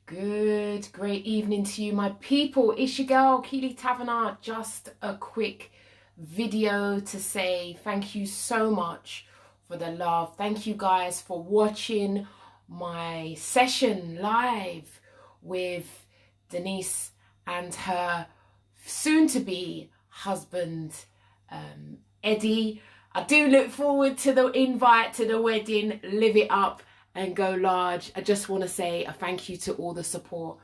Good, great evening to you, my people. It's your girl, Keely Taverner. Just a quick video to say thank you so much for the love. Thank you guys for watching my session live with Denise and her soon-to-be husband, Eddie. I do look forward to the invite to the wedding. Live it up and go large. I just want to say a thank you to all the support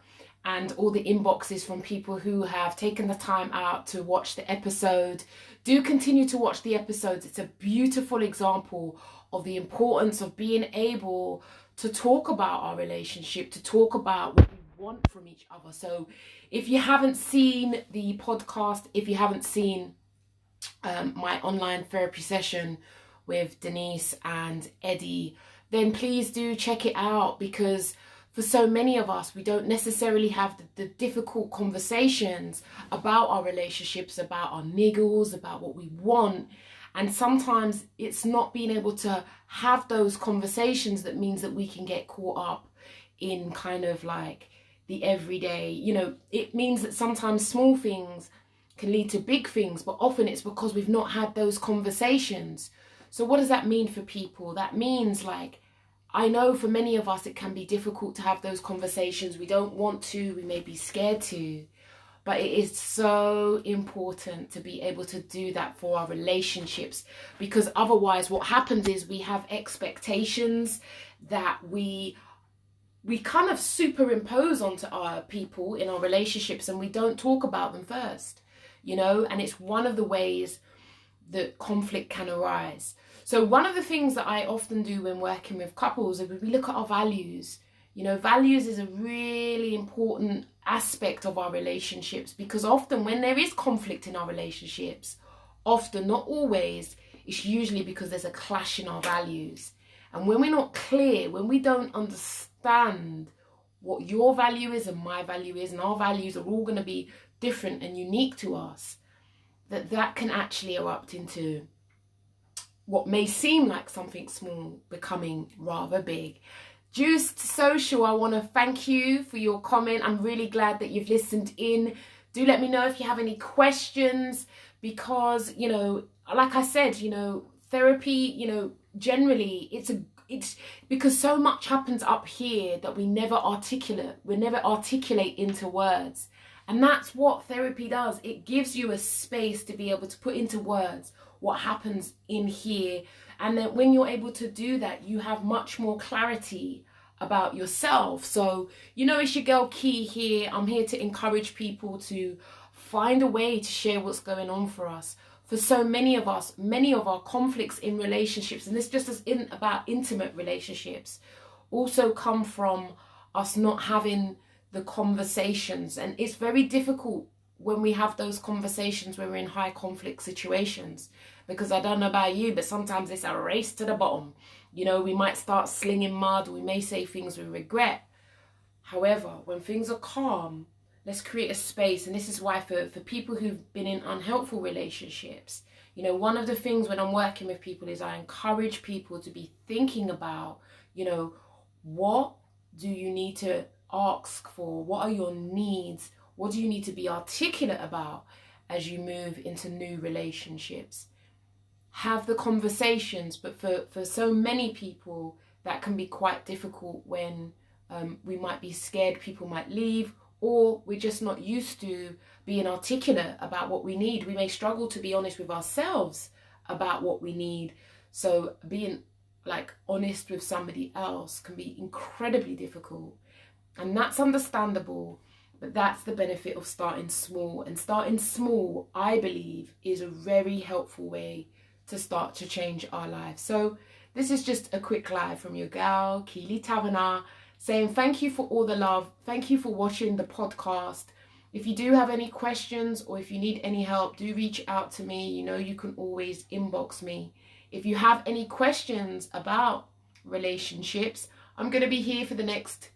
and all the inboxes from people who have taken the time out to watch the episode. Do continue to watch the episodes. It's a beautiful example of the importance of being able to talk about our relationship, to talk about what we want from each other. So if you haven't seen the podcast, if you haven't seen my online therapy session with Denise and Eddie, then please do check it out, because for so many of us, we don't necessarily have the difficult conversations about our relationships, about our niggles, about what we want. And sometimes it's not being able to have those conversations that means that we can get caught up in kind of like the everyday. You know, it means that sometimes small things can lead to big things, but often it's because we've not had those conversations. So what does that mean for people? That means, like, I know for many of us it can be difficult to have those conversations. We don't want to, we may be scared to, but it is so important to be able to do that for our relationships, because otherwise what happens is we have expectations that we kind of superimpose onto our people in our relationships, and we don't talk about them first, you know, and it's one of the ways that conflict can arise. So one of the things that I often do when working with couples is we look at our values. You know, values is a really important aspect of our relationships, because often when there is conflict in our relationships, often, not always, it's usually because there's a clash in our values. And when we're not clear, when we don't understand what your value is and my value is, and our values are all going to be different and unique to us, that can actually erupt into what may seem like something small becoming rather big. Juiced Social, I want to thank you for your comment. I'm really glad that you've listened in. Do let me know if you have any questions, because, you know, like I said, you know, therapy, you know, generally it's because so much happens up here that we never articulate into words. And that's what therapy does. It gives you a space to be able to put into words what happens in here. And then when you're able to do that, you have much more clarity about yourself. So, you know, it's your girl Key here. I'm here to encourage people to find a way to share what's going on for us. For so many of us, many of our conflicts in relationships, and this just isn't about intimate relationships, also come from us not having the conversations. And it's very difficult when we have those conversations when we're in high conflict situations, because I don't know about you, but sometimes it's a race to the bottom. You know, we might start slinging mud, we may say things we regret. However, when things are calm, let's create a space. And this is why for people who've been in unhelpful relationships, you know, one of the things when I'm working with people is I encourage people to be thinking about, you know, what do you need to ask for? What are your needs? What do you need to be articulate about as you move into new relationships? Have the conversations, but for so many people that can be quite difficult when we might be scared people might leave, or we're just not used to being articulate about what we need. We may struggle to be honest with ourselves about what we need. So being like honest with somebody else can be incredibly difficult. And that's understandable, but that's the benefit of starting small. And starting small, I believe, is a very helpful way to start to change our lives. So this is just a quick live from your gal, Keely Taverner, saying thank you for all the love. Thank you for watching the podcast. If you do have any questions or if you need any help, do reach out to me. You know, you can always inbox me. If you have any questions about relationships, I'm going to be here for the next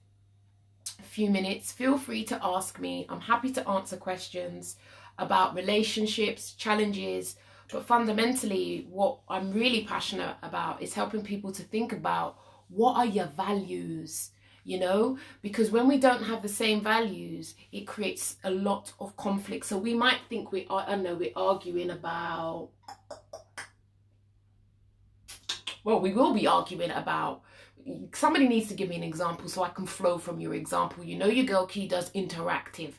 few minutes. Feel free to ask me. I'm happy to answer questions about relationships, challenges, but fundamentally what I'm really passionate about is helping people to think about, what are your values? you know, because when we don't have the same values, it creates a lot of conflict. So we might think we're arguing about, well, we will be arguing about, somebody needs to give me an example so I can flow from your example. You know, your girl Key does interactive.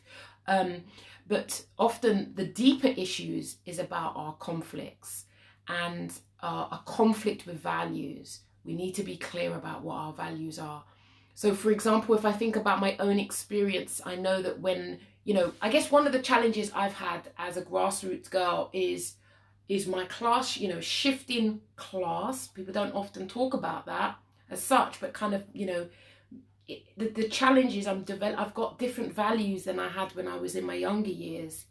But often the deeper issues is about our conflicts and a conflict with values. We need to be clear about what our values are. So, for example, if I think about my own experience, I know that when, you know, I guess one of the challenges I've had as a grassroots girl is my class, you know, shifting class. People don't often talk about that as such, but kind of, you know, the challenge is I've got different values than I had when I was in my younger years.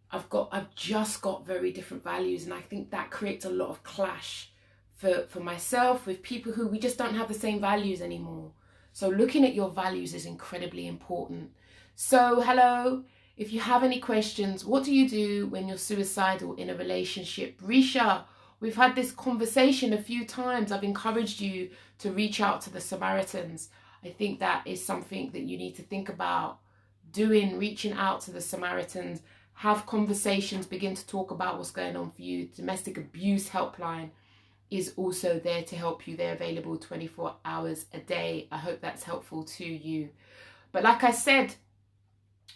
I've just got very different values, and I think that creates a lot of clash for myself with people who we just don't have the same values anymore. So looking at your values is incredibly important. So hello, if you have any questions, what do you do when you're suicidal in a relationship? Risha, we've had this conversation a few times. I've encouraged you to reach out to the Samaritans. I think that is something that you need to think about doing, reaching out to the Samaritans, have conversations, begin to talk about what's going on for you. Domestic abuse helpline is also there to help you. They're available 24 hours a day. I hope that's helpful to you. But like I said,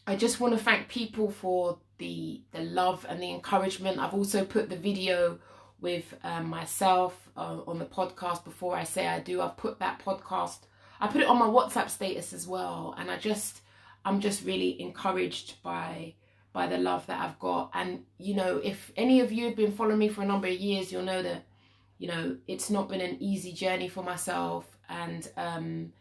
I just want to thank people for the love and the encouragement. I've also put the video with myself on the podcast. Before I say I do, I've put that podcast, I put it on my WhatsApp status as well. And I'm just really encouraged by the love that I've got. And, you know, if any of you have been following me for a number of years, you'll know that, you know, it's not been an easy journey for myself. And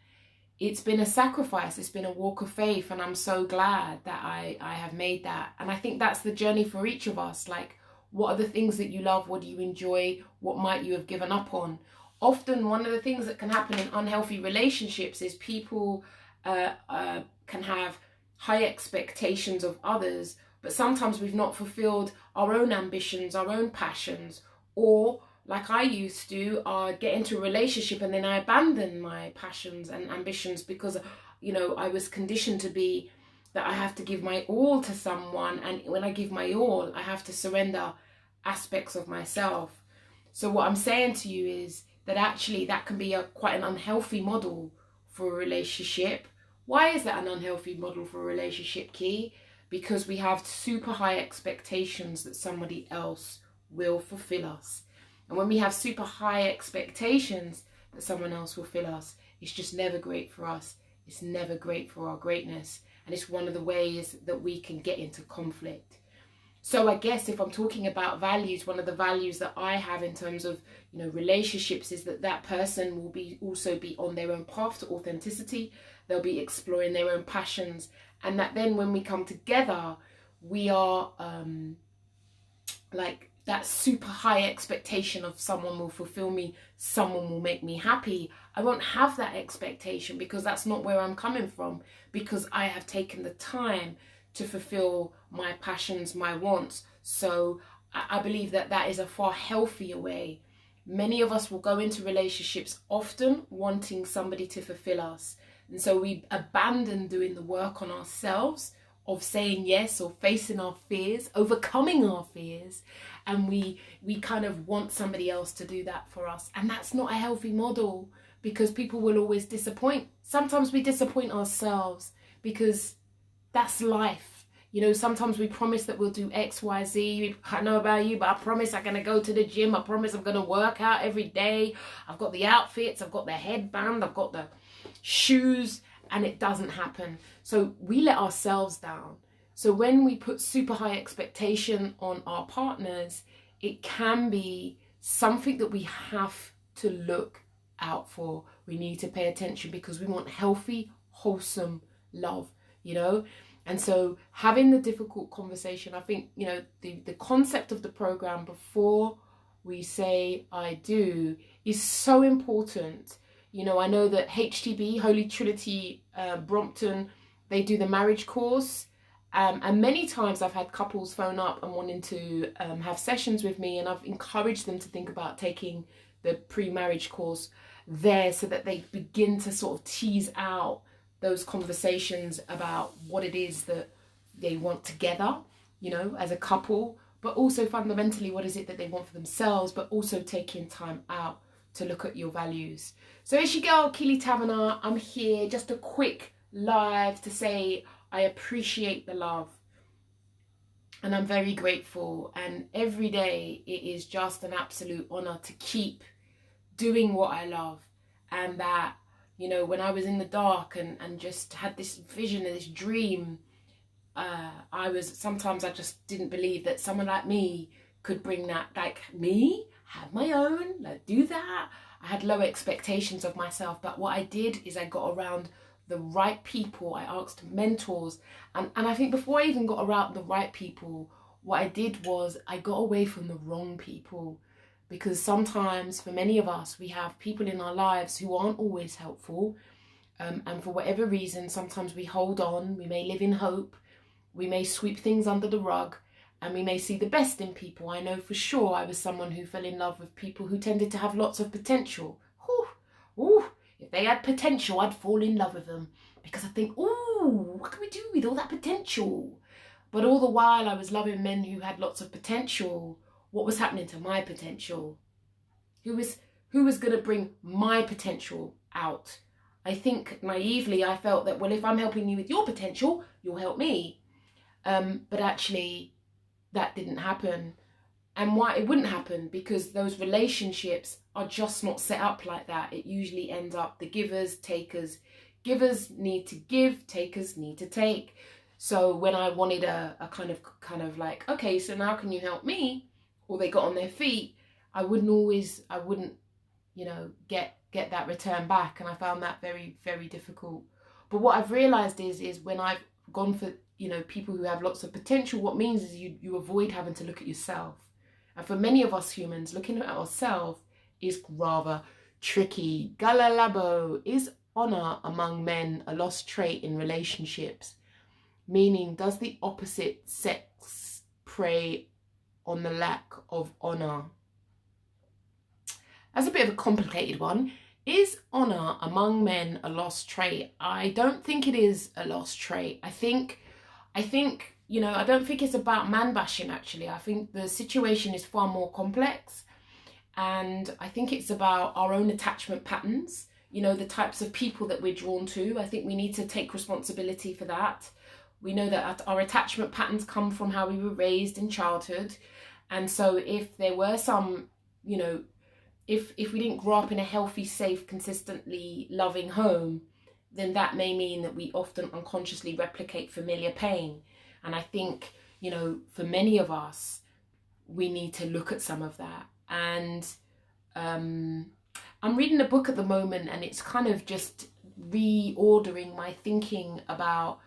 it's been a sacrifice. It's been a walk of faith. And I'm so glad that I have made that. And I think that's the journey for each of us. Like, what are the things that you love? What do you enjoy? What might you have given up on? Often one of the things that can happen in unhealthy relationships is people can have high expectations of others, but sometimes we've not fulfilled our own ambitions, our own passions, or like I used to, get into a relationship and then I abandon my passions and ambitions because, you know, I was conditioned to be that I have to give my all to someone, and when I give my all, I have to surrender aspects of myself. So what I'm saying to you is that actually that can be quite an unhealthy model for a relationship. Why is that an unhealthy model for a relationship, Key? Because we have super high expectations that somebody else will fulfill us. And when we have super high expectations that someone else will fill us, it's just never great for us. It's never great for our greatness. And it's one of the ways that we can get into conflict. So I guess if I'm talking about values, one of the values that I have in terms of, you know, relationships is that person will also be on their own path to authenticity. They'll be exploring their own passions. And that then when we come together, we are like that super high expectation of someone will fulfill me, someone will make me happy. I won't have that expectation because that's not where I'm coming from, because I have taken the time to fulfill my passions, my wants. So I believe that is a far healthier way. Many of us will go into relationships often wanting somebody to fulfill us. And so we abandon doing the work on ourselves of saying yes or facing our fears, overcoming our fears. And we kind of want somebody else to do that for us. And that's not a healthy model, because people will always disappoint. Sometimes we disappoint ourselves because that's life. You know, sometimes we promise that we'll do X, Y, Z. I know about you, but I promise I'm going to go to the gym. I promise I'm going to work out every day. I've got the outfits. I've got the headband. I've got the shoes. And it doesn't happen. So we let ourselves down. So when we put super high expectation on our partners, it can be something that we have to look out for. We need to pay attention because we want healthy, wholesome love, you know. And so having the difficult conversation, I think, you know, the concept of the program before we say I do is so important. You know, I know that HTB, Holy Trinity Brompton, they do the marriage course. And many times I've had couples phone up and wanting to have sessions with me, and I've encouraged them to think about taking the pre-marriage course. there so that they begin to sort of tease out those conversations about what it is that they want together, you know, as a couple, but also fundamentally what is it that they want for themselves, but also taking time out to look at your values. So it's your girl Keely Taverner. I'm here, just a quick live to say I appreciate the love and I'm very grateful, and every day it is just an absolute honor to keep doing what I love. And that, you know, when I was in the dark and just had this vision and this dream, sometimes I just didn't believe that someone like me could bring that, like me, have my own, like do that. I had low expectations of myself, but what I did is I got around the right people. I asked mentors, and I think before I even got around the right people, what I did was I got away from the wrong people. Because sometimes for many of us, we have people in our lives who aren't always helpful, and for whatever reason, sometimes we hold on, we may live in hope, we may sweep things under the rug, and we may see the best in people. I know for sure I was someone who fell in love with people who tended to have lots of potential. Ooh, if they had potential, I'd fall in love with them, because I think, ooh, what can we do with all that potential? But all the while I was loving men who had lots of potential, what was happening to my potential? Who was going to bring my potential out? I think naively I felt that, well, if I'm helping you with your potential, you'll help me. But actually that didn't happen. And why it wouldn't happen? Because those relationships are just not set up like that. It usually ends up the givers, takers. Givers need to give, takers need to take. So when I wanted a kind of like, okay, so now can you help me? Or they got on their feet, I wouldn't, you know, get that return back. And I found that very, very difficult. But what I've realized is when I've gone for, you know, people who have lots of potential, what means is you avoid having to look at yourself. And for many of us humans, looking at ourselves is rather tricky. Galalabo, is honor among men a lost trait in relationships? Meaning, does the opposite sex prey on the lack of honor? That's a bit of a complicated one. Is honor among men a lost trait? I don't think it is a lost trait. I think, you know, I don't think it's about man bashing actually. I think the situation is far more complex, and I think it's about our own attachment patterns, you know, the types of people that we're drawn to. I think we need to take responsibility for that. We know that our attachment patterns come from how we were raised in childhood. And so if there were some, you know, if we didn't grow up in a healthy, safe, consistently loving home, then that may mean that we often unconsciously replicate familiar pain. And I think, you know, for many of us, we need to look at some of that. And I'm reading a book at the moment, and it's kind of just reordering my thinking about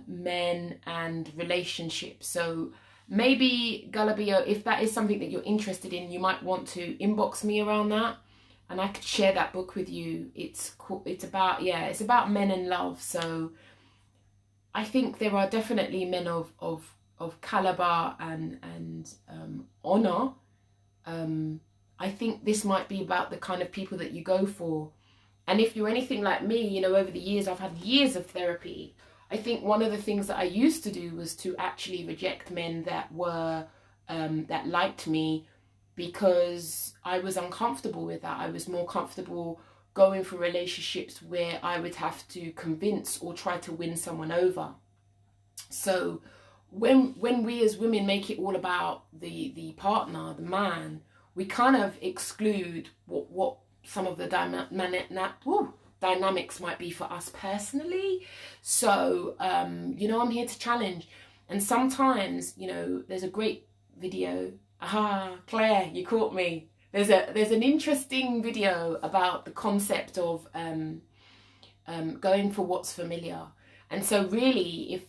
men and relationships. So maybe Galabio, if that is something that you're interested in, you might want to inbox me around that, and I could share that book with you. It's about men and love. So I think there are definitely men of caliber and honor. I think this might be about the kind of people that you go for. And if you're anything like me, you know, over the years I've had years of therapy. I think one of the things that I used to do was to actually reject men that were that liked me, because I was uncomfortable with that. I was more comfortable going for relationships where I would have to convince or try to win someone over. So when we as women make it all about the partner, the man, we kind of exclude what some of the dynamics might be for us personally. So you know, I'm here to challenge. And sometimes, you know, there's a great video. Aha, Claire, you caught me. There's an interesting video about the concept of going for what's familiar. And so really,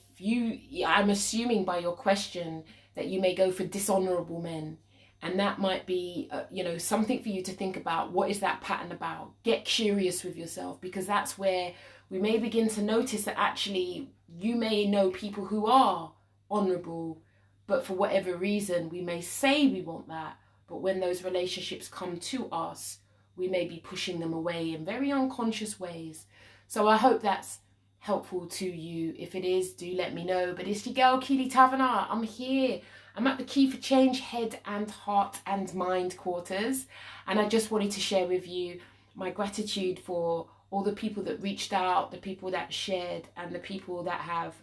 I'm assuming by your question that you may go for dishonorable men. And that might be, you know, something for you to think about. What is that pattern about? Get curious with yourself, because that's where we may begin to notice that actually you may know people who are honorable, but for whatever reason, we may say we want that. But when those relationships come to us, we may be pushing them away in very unconscious ways. So I hope that's helpful to you. If it is, do let me know. But it's your girl Keely Taverner. I'm here. I'm at the Key for Change Head and Heart and Mind quarters, and I just wanted to share with you my gratitude for all the people that reached out, the people that shared, and the people that have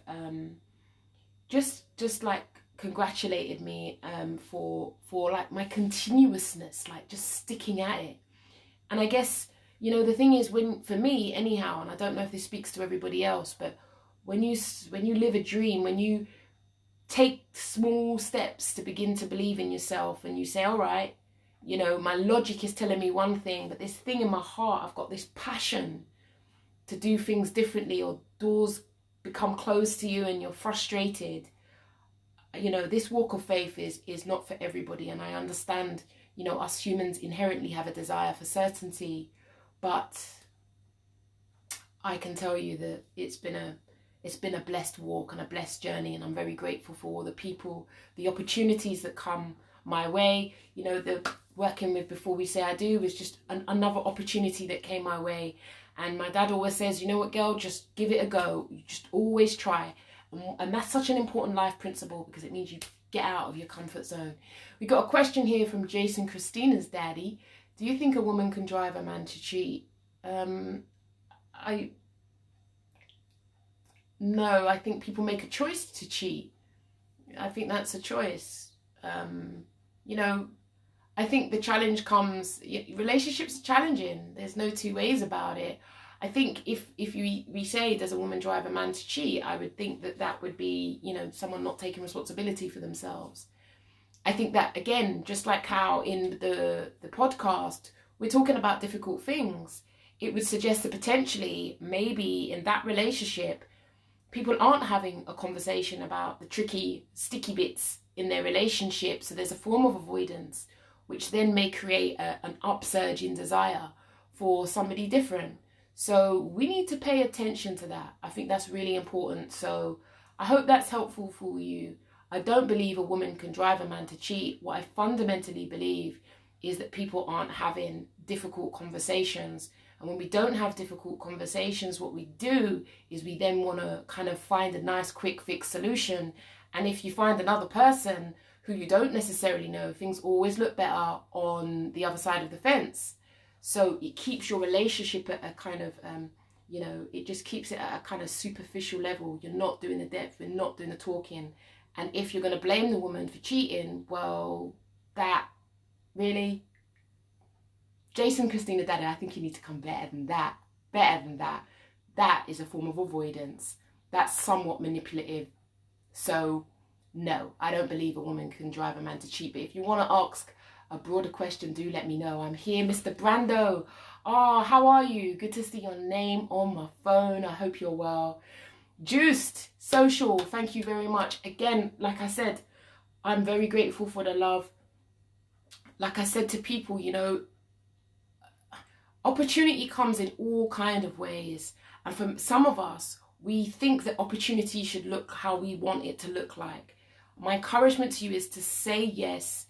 just like congratulated me for like my continuousness, like just sticking at it. And I guess, you know, the thing is, when, for me anyhow, and I don't know if this speaks to everybody else, but when you live a dream, when you take small steps to begin to believe in yourself, and you say, all right, you know, my logic is telling me one thing, but this thing in my heart, I've got this passion to do things differently, or doors become closed to you and you're frustrated. You know, this walk of faith is not for everybody. And I understand, you know, us humans inherently have a desire for certainty, but I can tell you that it's been a blessed walk and a blessed journey, and I'm very grateful for all the people, the opportunities that come my way. You know, the working with Before We Say I Do was just another opportunity that came my way. And my dad always says, you know what, girl, just give it a go. You just always try. And that's such an important life principle, because it means you get out of your comfort zone. We got a question here from Jason Christina's daddy. Do you think a woman can drive a man to cheat? No, I think people make a choice to cheat. I think that's a choice. You know, I think the challenge comes, relationships are challenging. There's no two ways about it. I think if we say, does a woman drive a man to cheat, I would think that would be, you know, someone not taking responsibility for themselves. I think that, again, just like how in the podcast, we're talking about difficult things, it would suggest that potentially, maybe in that relationship, people aren't having a conversation about the tricky, sticky bits in their relationship. So there's a form of avoidance, which then may create an upsurge in desire for somebody different. So we need to pay attention to that. I think that's really important. So I hope that's helpful for you. I don't believe a woman can drive a man to cheat. What I fundamentally believe is that people aren't having difficult conversations. And when we don't have difficult conversations, what we do is we then want to kind of find a nice quick fix solution. And if you find another person who you don't necessarily know, things always look better on the other side of the fence. So it keeps your relationship at a kind of, you know, it just keeps it at a kind of superficial level. You're not doing the depth, you're not doing the talking. And if you're going to blame the woman for cheating, well, that really, Jason Christina Daddy, I think you need to come better than that. Better than that. That is a form of avoidance. That's somewhat manipulative. So no, I don't believe a woman can drive a man to cheat. But if you want to ask a broader question, do let me know. I'm here, Mr. Brando. Oh, how are you? Good to see your name on my phone. I hope you're well. Juiced Social, thank you very much. Again, like I said, I'm very grateful for the love. Like I said to people, you know, opportunity comes in all kind of ways. And for some of us, we think that opportunity should look how we want it to look like. My encouragement to you is to say yes.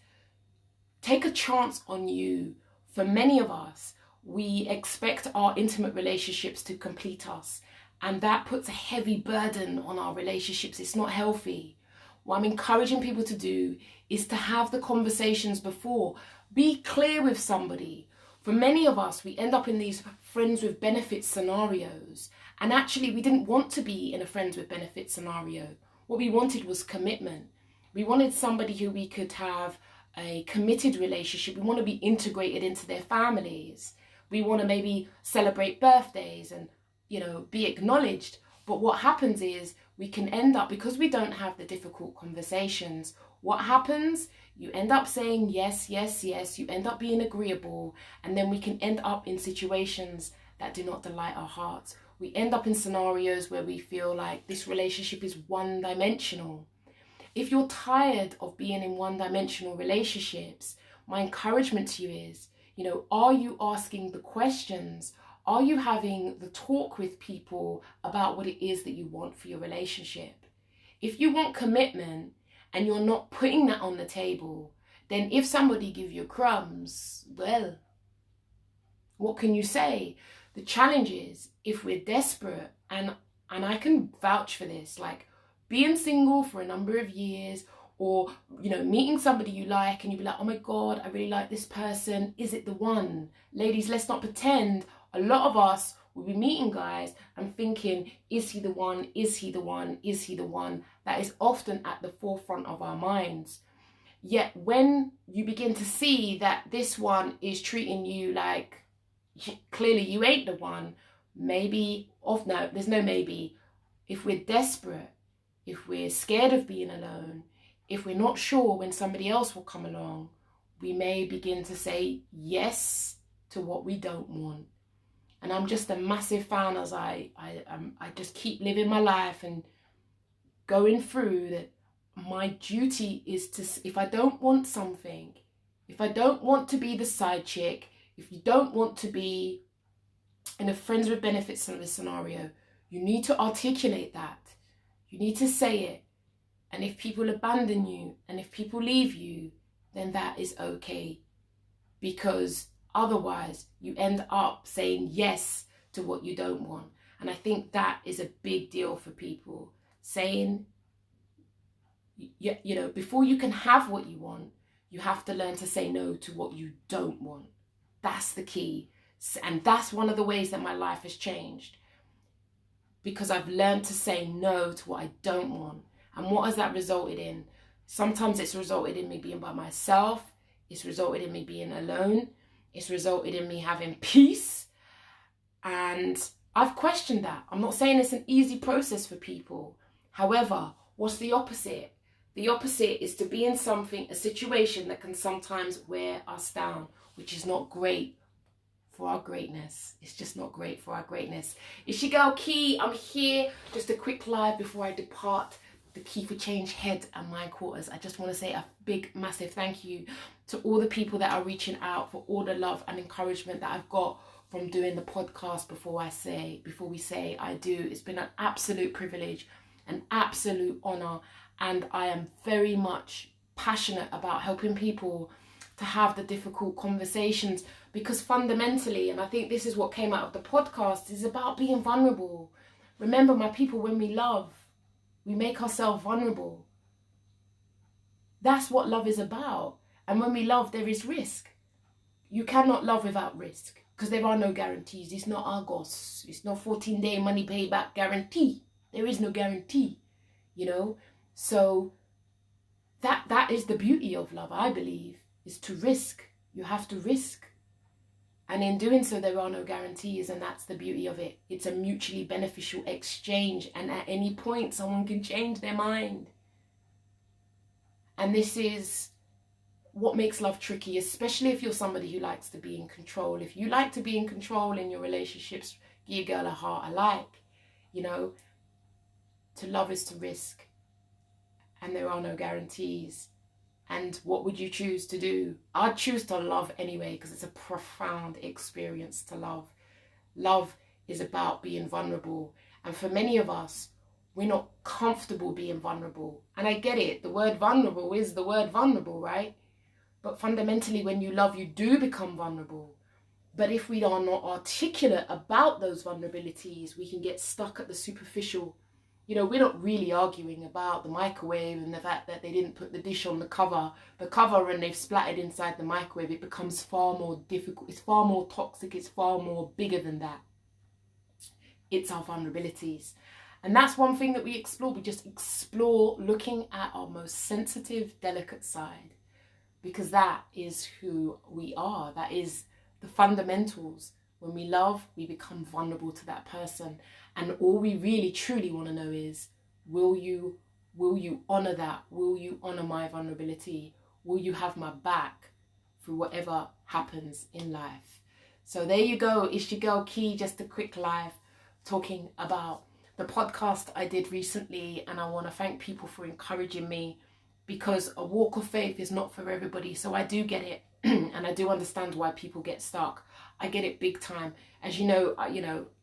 Take a chance on you. For many of us, we expect our intimate relationships to complete us. And that puts a heavy burden on our relationships. It's not healthy. What I'm encouraging people to do is to have the conversations before. Be clear with somebody. For many of us, we end up in these friends with benefits scenarios. And actually, we didn't want to be in a friends with benefits scenario. What we wanted was commitment. We wanted somebody who we could have a committed relationship. We want to be integrated into their families. We want to maybe celebrate birthdays and, you know, be acknowledged. But what happens is we can end up, because we don't have the difficult conversations, what happens? You end up saying yes, yes, yes. You end up being agreeable. And then we can end up in situations that do not delight our hearts. We end up in scenarios where we feel like this relationship is one-dimensional. If you're tired of being in one-dimensional relationships, my encouragement to you is, you know, are you asking the questions? Are you having the talk with people about what it is that you want for your relationship? If you want commitment and you're not putting that on the table, then if somebody give you crumbs, well, What can you say? The challenge is, if we're desperate, and I can vouch for this, like being single for a number of years, or, you know, meeting somebody you like and you be like, oh my God, I really like this person. Is it the one? Ladies, let's not pretend. A lot of us will be meeting guys and thinking, is he the one? Is he the one? Is he the one? That is often at the forefront of our minds. Yet when you begin to see that this one is treating you like clearly you ain't the one, maybe, no, there's no maybe. If we're desperate, if we're scared of being alone, if we're not sure when somebody else will come along, we may begin to say yes to what we don't want. And I'm just a massive fan, as I just keep living my life and going through that. My duty is to, if I don't want something, if I don't want to be the side chick, if you don't want to be in a friends with benefits scenario, you need to articulate that. You need to say it. And if people abandon you and if people leave you, then that is okay. Because otherwise you end up saying yes to what you don't want. And I think that is a big deal for people. Saying, you know, before you can have what you want, you have to learn to say no to what you don't want. That's the key. And that's one of the ways that my life has changed. Because I've learned to say no to what I don't want. And what has that resulted in? Sometimes it's resulted in me being by myself. It's resulted in me being alone. It's resulted in me having peace. And I've questioned that. I'm not saying it's an easy process for people. However, what's the opposite? The opposite is to be in something, a situation that can sometimes wear us down, which is not great for our greatness. It's just not great for our greatness. It's your girl Key. I'm here. Just a quick live before I depart the Key for Change head and mind quarters. I just want to say a big, massive thank you to all the people that are reaching out for all the love and encouragement that I've got from doing the podcast before we say I do. It's been an absolute privilege, an absolute honor. And I am very much passionate about helping people to have the difficult conversations, because fundamentally, and I think this is what came out of the podcast, is about being vulnerable. Remember, my people, when we love, we make ourselves vulnerable. That's what love is about. And when we love, there is risk. You cannot love without risk, because there are no guarantees. It's not Argos. It's not 14-day money payback guarantee. There is no guarantee, you know. So that is the beauty of love, I believe, is to risk. You have to risk. And in doing so, there are no guarantees, and that's the beauty of it. It's a mutually beneficial exchange, and at any point, someone can change their mind. And this is what makes love tricky, especially if you're somebody who likes to be in control. If you like to be in control in your relationships, give your girl a heart I like. You know, to love is to risk. And there are no guarantees. And what would you choose to do? I'd choose to love anyway, because it's a profound experience to love. Love is about being vulnerable. And for many of us, we're not comfortable being vulnerable. And I get it. The word vulnerable is the word vulnerable, right? But fundamentally, when you love, you do become vulnerable. But if we are not articulate about those vulnerabilities, we can get stuck at the superficial. You know, we're not really arguing about the microwave and the fact that they didn't put the dish on the cover and they've splattered inside the microwave. It becomes far more difficult. It's far more toxic. It's far more bigger than that. It's our vulnerabilities. And that's one thing that we explore. We just explore looking at our most sensitive, delicate side, because that is who we are. That is the fundamentals. When we love, we become vulnerable to that person. And all we really truly want to know is, will you honor that? Will you honor my vulnerability? Will you have my back through whatever happens in life? So there you go. It's your girl Key, just a quick live talking about the podcast I did recently. And I want to thank people for encouraging me, because a walk of faith is not for everybody. So I do get it. And I do understand why people get stuck. I get it big time. As you know,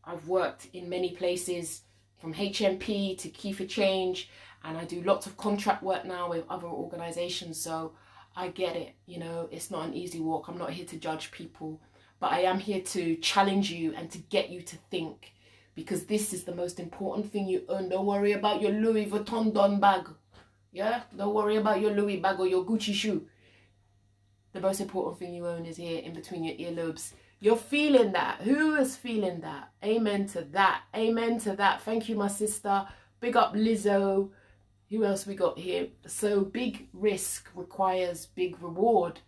I've worked in many places, from HMP to Key for Change, and I do lots of contract work now with other organizations. So I get it. You know, it's not an easy walk. I'm not here to judge people, but I am here to challenge you and to get you to think, because this is the most important thing you own. Don't worry about your Louis Vuitton Don bag. Yeah? Don't worry about your Louis bag or your Gucci shoe. The most important thing you own is here in between your earlobes. You're feeling that. Who is feeling that? Amen to that. Amen to that. Thank you, my sister. Big up Lizzo. Who else we got here? So big risk requires big reward.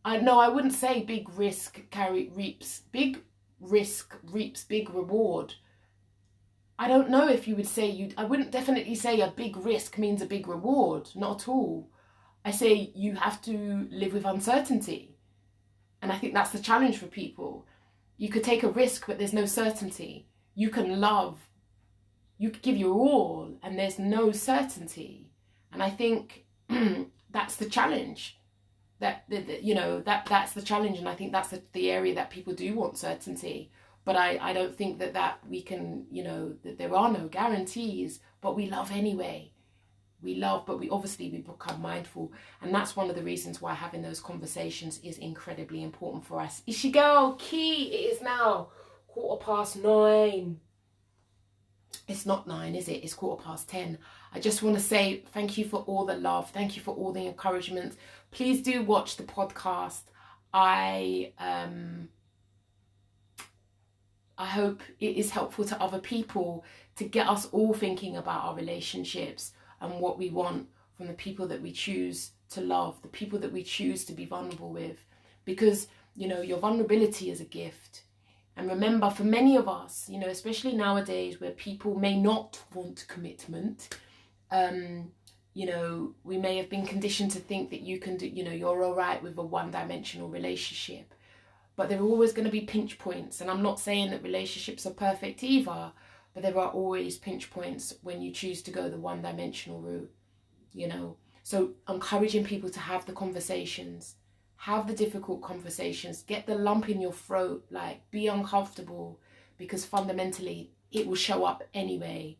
I wouldn't say big risk reaps. Big risk reaps big reward. I don't know if you would say I wouldn't definitely say a big risk means a big reward. Not at all. I say you have to live with uncertainty. And I think that's the challenge for people. You could take a risk, but there's no certainty. You can love. You could give your all, and there's no certainty. And I think that's the challenge. That's the challenge. And I think that's the area that people do want certainty. But I don't think that we can, that there are no guarantees, but we love anyway. We love, but we become mindful. And that's one of the reasons why having those conversations is incredibly important for us. Ishigao, Key, it is now 9:15. It's not 9, is it? It's 10:15. I just want to say thank you for all the love. Thank you for all the encouragement. Please do watch the podcast. I hope it is helpful to other people to get us all thinking about our relationships and what we want from the people that we choose to love, the people that we choose to be vulnerable with. Because, your vulnerability is a gift. And remember, for many of us, especially nowadays where people may not want commitment, we may have been conditioned to think that you can do, you're all right with a one-dimensional relationship. But there are always going to be pinch points. And I'm not saying that relationships are perfect either, but there are always pinch points when you choose to go the one-dimensional route, So encouraging people to have the conversations, have the difficult conversations, get the lump in your throat, be uncomfortable, because fundamentally it will show up anyway.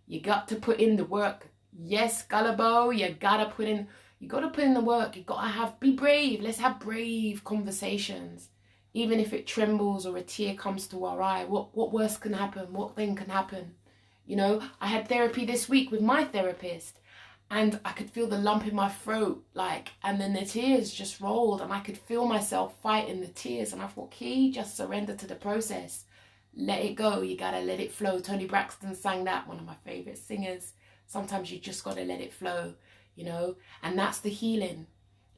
You got to put in the work. Yes, Gullibo, you got to put in the work. You got to be brave. Let's have brave conversations. Even if it trembles or a tear comes to our eye, what worse can happen? What thing can happen? I had therapy this week with my therapist, and I could feel the lump in my throat, and then the tears just rolled, and I could feel myself fighting the tears. And I thought, Key, just surrender to the process. Let it go. You got to let it flow. Tony Braxton sang that, one of my favorite singers. Sometimes you just got to let it flow, and that's the healing.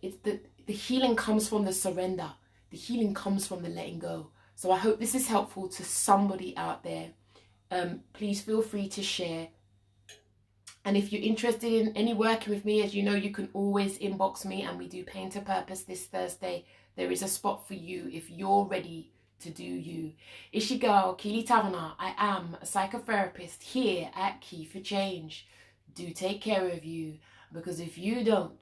It's the healing comes from the surrender. The healing comes from the letting go. So I hope this is helpful to somebody out there. Please feel free to share. And if you're interested in any working with me, as you know, you can always inbox me, and we do Pain to Purpose this Thursday. There is a spot for you if you're ready to do you. It's your girl, Keely Taverner. I am a psychotherapist here at Key for Change. Do take care of you, because if you don't,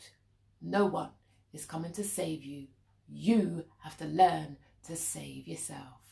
no one is coming to save you. You have to learn to save yourself.